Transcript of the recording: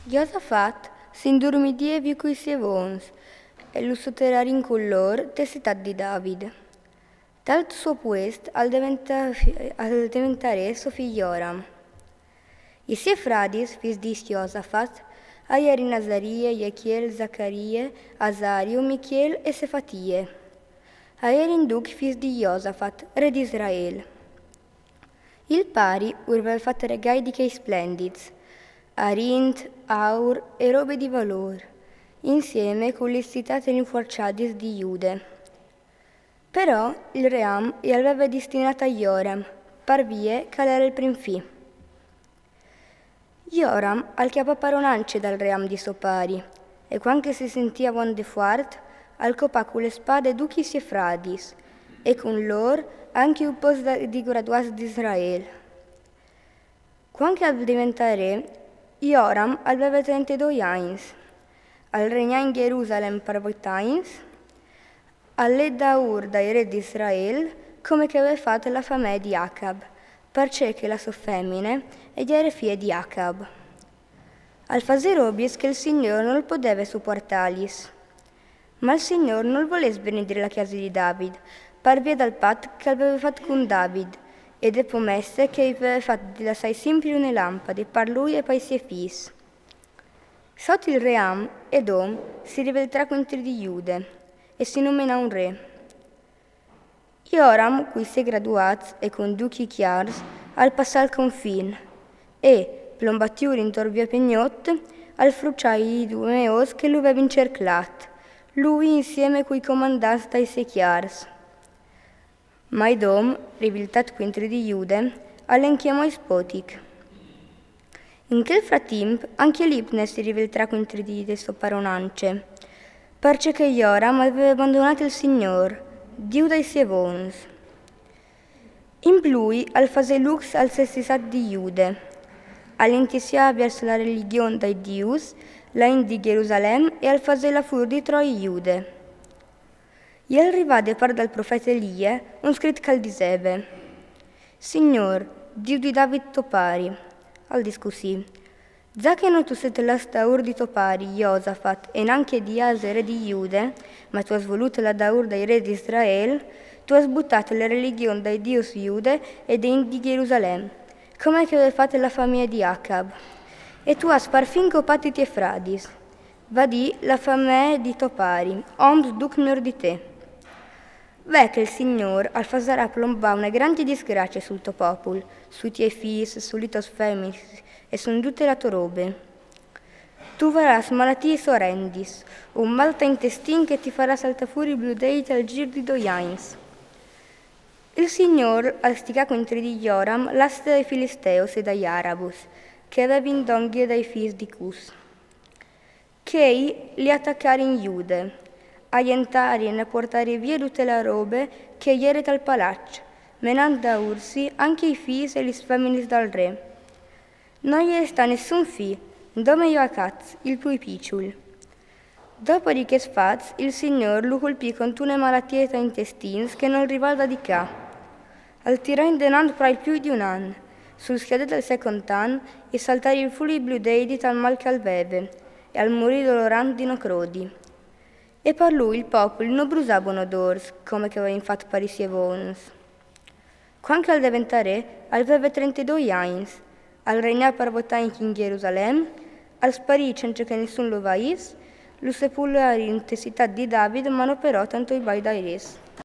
Iosafat s'indurmidie viu coi sevons, e lo sotterrarin con lor te città di David. Dal suo puest al diventare suo figlio Joram. I suoi frati, figli di Iosafat, erano Azaria, Jechiel, Zaccaria, Azario, Michiel e Sefatie. Erano dunque figli di Iosafat, re di Israele. Il pari aveva fatto regali di che splendidi, arint, aur e robe di valore, insieme con le città rinforciate di Giude. Però il ream gli aveva destinato a Joram, per via che era il primo figlio. Joram al chiappa paronance dal ream di suo pari, e quando si sentiva vonde forte, al copà con le spade duchi e fradis, e con loro anche un po' di graduati di Israele. Quando al diventare, Joram aveva 32 anni, al regnare in Gerusalemme per 8 anni, all'eddaur dai re di Israele, come che aveva fatto la famiglia di Acab, perché che la sua femmine era figlia di Acab. Al fare robe che il Signore non poteva sopportarli. Ma il Signore non voleva benedire la chiesa di David, per via del patto che aveva fatto con David, e delle promesse che aveva fatto di lasciare sempre una lampada per lui e per i suoi figli. Sotto il ream, Edom si rivelterà contro di Giude e si nomina un re. Joram, cui si è graduato e con duchi chiari, al passare il confine, e, plombattiuri intorno via Pegnotte, al frucciare i due meos che lo aveva incerclato, lui insieme coi comandanti dai suoi chiari. Ma Edom, riviltato contro di Giude, all'enchiamò Ispotic. In quel frattempo, anche Libne si rivelterà contro di suo paronance, perché che Joram aveva abbandonato il Signore, Dio dei Sevons. In lui, al fase lux al sessisat di Giude, all'intisia verso la religione dei Dius, la di Gerusalemme e al fase la fur di Troi Giude. E arriva da parte dal profeta Elia un scritto che diceva: Signor, Dio di David Topari, al discussi, già che non tu siete l'astaur di Topari, Iosafat, e neanche di Asa, re di Giude, ma tu hai voluto la daur dai re di Israele, tu hai buttato la religione dai Dios Giude e dei di Gerusalemme, come che aveva fatto la famiglia di Acab, e tu hai sparfin copati te fradis, vadì la famiglia di Topari, oms duc miglior di te. V'è che il Signore al farà plombare una grande disgrazia sul tuo popolo, sui tuoi figli, sulle tue femmine e su tutte le tue robe. Tu verrai malattie orrendis, un mal intestino che ti farà saltare fuori i bludei al giro di 2 anni. Il Signore al sticare contro di Joram l'asta dai Filisteos e dagli Arabos, che avevano d'onghie dai figli di Cus. Che li attaccare in Giude, aientare e portare via tutte le robe che ieri dal palazzo, menando da ursi anche i figli e le femmine dal re. Non gli sta nessun figlio, dome Joacaz, il più piccolo. Dopo di che sfaz, il Signore lo colpì con una malattia intestina che non rivalda di qua. Al tirò in denaro per più di 1 anno, sul schiade del secondo anno, e saltare il fuli bludei di tal mal che aveva, e al morire dolorando di nocrodi. E per lui il popolo non brusava d'ors, come che aveva fatto per i Sievons. Quando al diventare, aveva 32 anni, al regnare per 8 anni in Gerusalemme, al sparire senza che nessuno lo vaisse, lo sepolare in città di Davide, ma non però tanto i bai dai res.